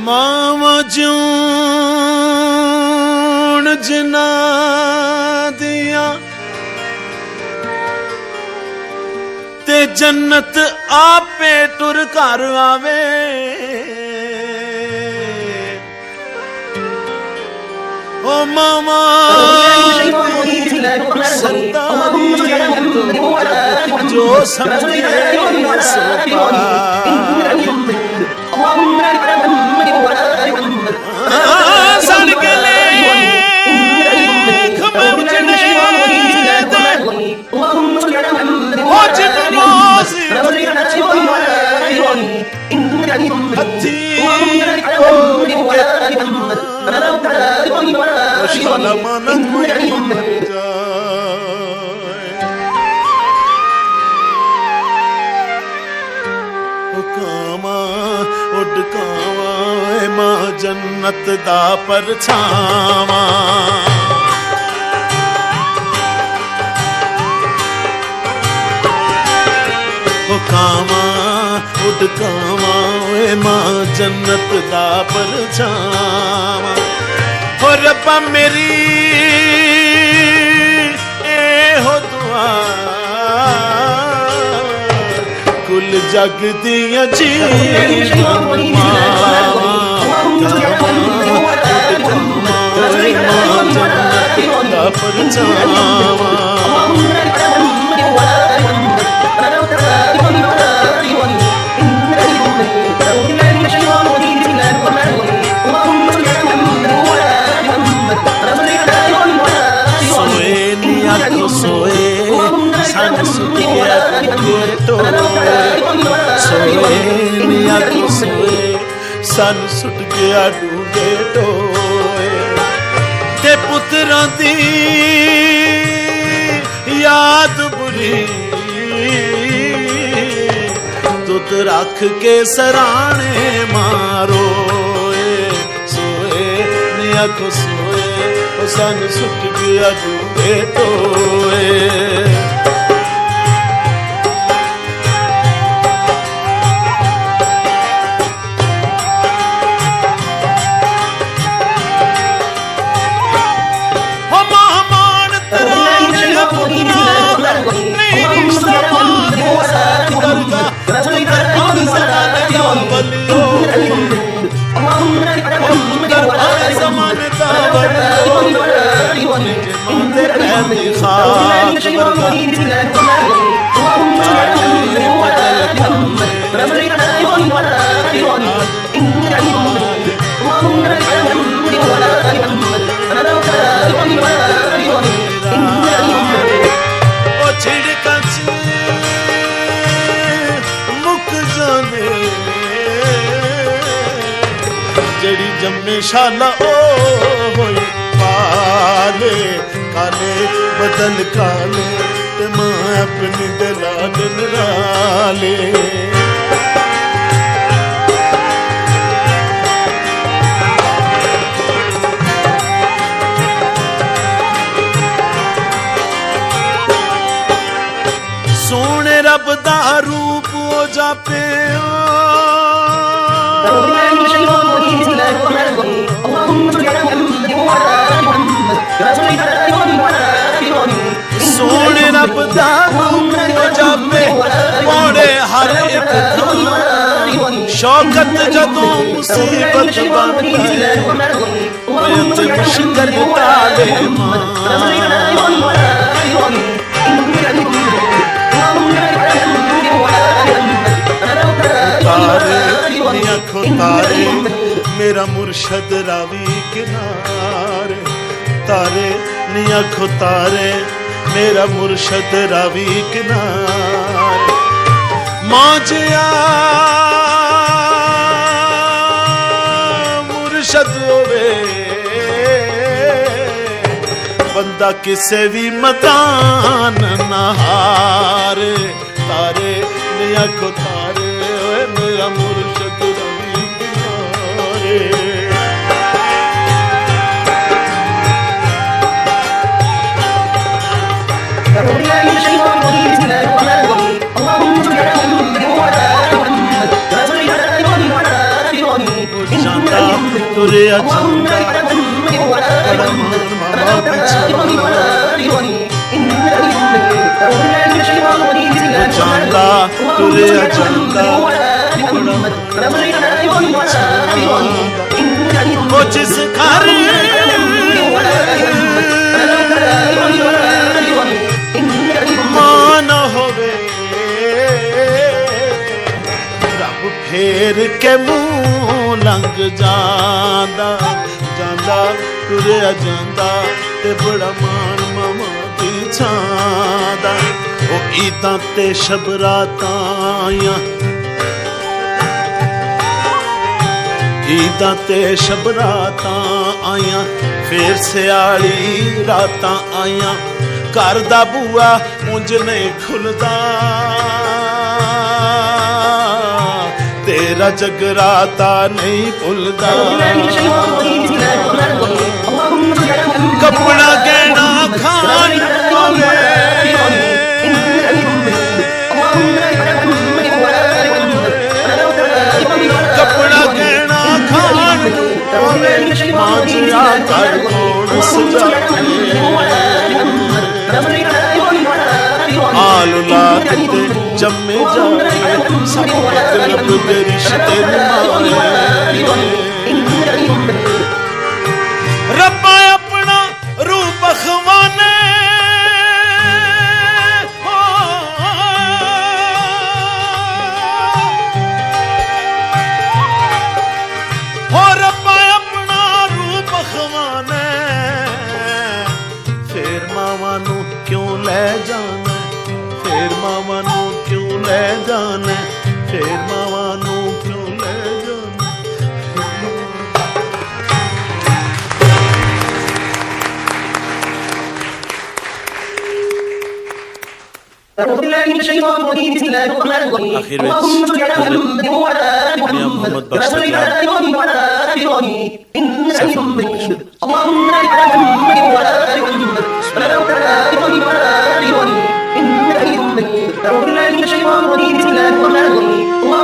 ਮਾਵਾਂ ਜਿਉਣ ਜਿਨ੍ਹਾਂ ਦੀਆਂ ਤੇ ਜੰਨਤ ਆਪੇ ਟੁਰ ਘਰ ਆਵੇ। ਓ ਮਾਵਾਂ ਸਰਦਾਰੀ ਜੋ ਸਮਝੇ ਸੋ ਸੜ ਕੇ ਲੇਖ ਮੈਂ ਉਜੜੇ ਦੇ ਉਹ ਜਿੰਨੋਂ ਸੀ ਹੱਥੀ ਸ਼ਾਲਾ ਮਾਨਤ ਕੋਈ ਉੱਡ ਕਾਵਾਂ ਮਾਂ ਜੰਨਤ ਦਾ ਪਰਛਾਵਾਂ। ਉਹ ਕਾਵਾਂ ਉੱਡ ਕਾਵਾਂ ਮਾਂ ਜੰਨਤ ਦਾ ਪਰਛਾਵਾਂ। ਹੋ ਰੱਬਾ ਮੇਰੀ ਇਹੋ ਦੁਆ ਕੁਲ ਜਗ ਦੀਆਂ ਜੀਵਾਂ ਦਾ ਪਰਛਾਵਾਂ। ਸੋਏ ਸਨ ਸੁੱਟ ਗਿਆ ਡੂੰਘੇ ਟੋਏ। ਸੋਏ ਨੀਆਂ ਸੋਏ ਸਨ ਸੁੱਟ ਗਿਆ ਡੂੰਘੇ ਟੋਏ। ਤੇ ਪੁੱਤਰਾਂ ਦੀ ਯਾਦ ਬੁਰੀ ਤੁਤ ਰੱਖ ਕੇ ਸਰਾਣੇ ਮਾਰੋਏ। ਸੋਏ ਨੀਆਂ ਸੋਏ ਸਨ ਸੁੱਟ ਗਿਆ ਡੂੰਘੇ ਟੋਏ। ਜਿਹੜੀ ਜੰਮੇ ਸ਼ਾਲਾ ਉਹ ਹੋਈ ਪਾਲੇ ਕਾਲੇ ਬਦਨ ਕਾਲੇ ਤੇ ਮਾਂ ਆਪਣੀ ਦਲਾਲ ਨਰਾਲੇ। ਸੋਹਣੇ ਰੱਬ ਦਾ ਰੂਪ ਉਹ ਜਾਪੇ ਸੋਹਣੇ ਰੱਬ ਦਾ ਰੂਪ ਜਾਪੇ ਮੋੜੇ ਹਰ ਇੱਕ ਸ਼ੌਕਤ ਜਦੋਂ ਮੁਸੀਬਤ ਬਣਦੀ ਓਏ ਤੇ ਮੁਸ਼ਕਲ ਤਾਲੇ ਮਾਂ। ਤਾਰੇ ਅੱਖੋਂ ਤਾਰੇ ਮੇਰਾ ਮੁਰਸ਼ਦ ਰਾਵੀ ਕਿਨਾਰੇ। ਤਾਰੇ ਨੀ ਅੱਖੋਂ ਤਾਰੇ ਮੇਰਾ ਮੁਰਸ਼ਦ ਰਾਵੀ ਕਿਨਾਰੇ। ਮਾਂਝਿਆ ਮੁਰਸ਼ਦ ਹੋਵੇ ਬੰਦਾ ਕਿਸੇ ਵੀ ਮਦਾਨ ਨਾ ਹਾਰੇ। ਤਾਰੇ ਨੀ ਅੱਖੋਂ ਤਾਰੇ ਮੇਰਾ ਮੁਰਸ਼ਦ ਰਾਵੀ ਕਿਨਾਰੇ। ਜਾਂਦਾ तुरिया जांदा बड़ा मान जांदा तुरिया जांदा वो जिस घर मान होवे रब फेर के मुंह लंघ जांदा जांदा तुरिया जांदा ते बड़ा मान मामा दी छांदा ओ ईदां ते शबरातां आईयां ईदां ते शबरातां आईयां फिर सियाली रातां आईयां घर दा बूआ उंज नहीं खुलदा तेरा जगराता नहीं भुलदा कपड़ा गहना खान पावे कपड़ा गहना खान पावे मांझिया घर कौन सजावे आल औलाद ते जम्मे जाए सब मतलब दे रिश्ते निभाए रब्बा अपना रूप खवाने हो रब्बा अपना रूप खवाने फिर मावा नू क्यों ले जाना फिर मावा नू क्यों ले जाना फिर मावा नू क्यों ले जाना आखिर में मोहम्मद बख्श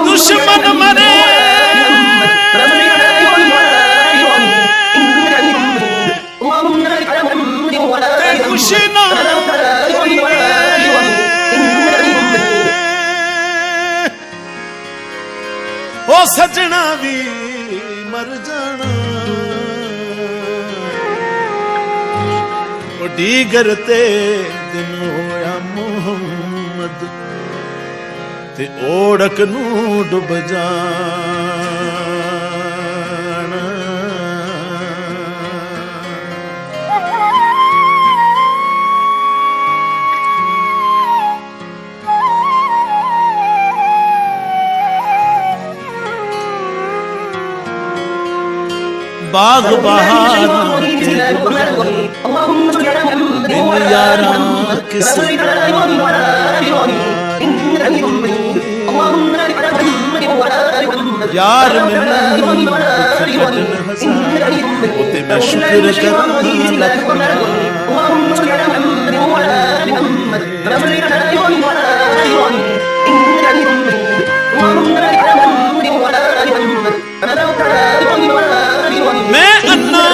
दुश्मन मरे खुशी ना ओ सजना भी मर जाना ओ डीगर ते दिन होया मोहम्मद ते ओढ़क नू डुब जाना बाग बहार यारा किस यार मैं शुक्र मैं अन्ना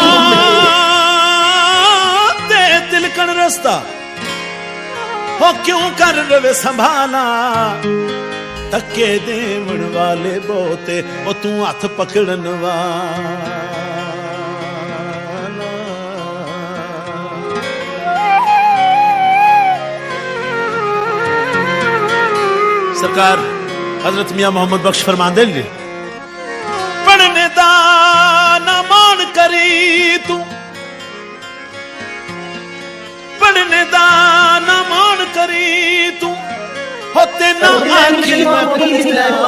ते तिलकन रस्ता हो क्यों कर रवे संभाला धक्के देवन वाले बहुते ओ तू हथ पकड़न वाला सरकार हजरत मियां मोहम्मद बख्श फरमांदे ने पढ़ने दा ना मान करी तू पढ़ने दा ना मान करी तू होते ना आखिर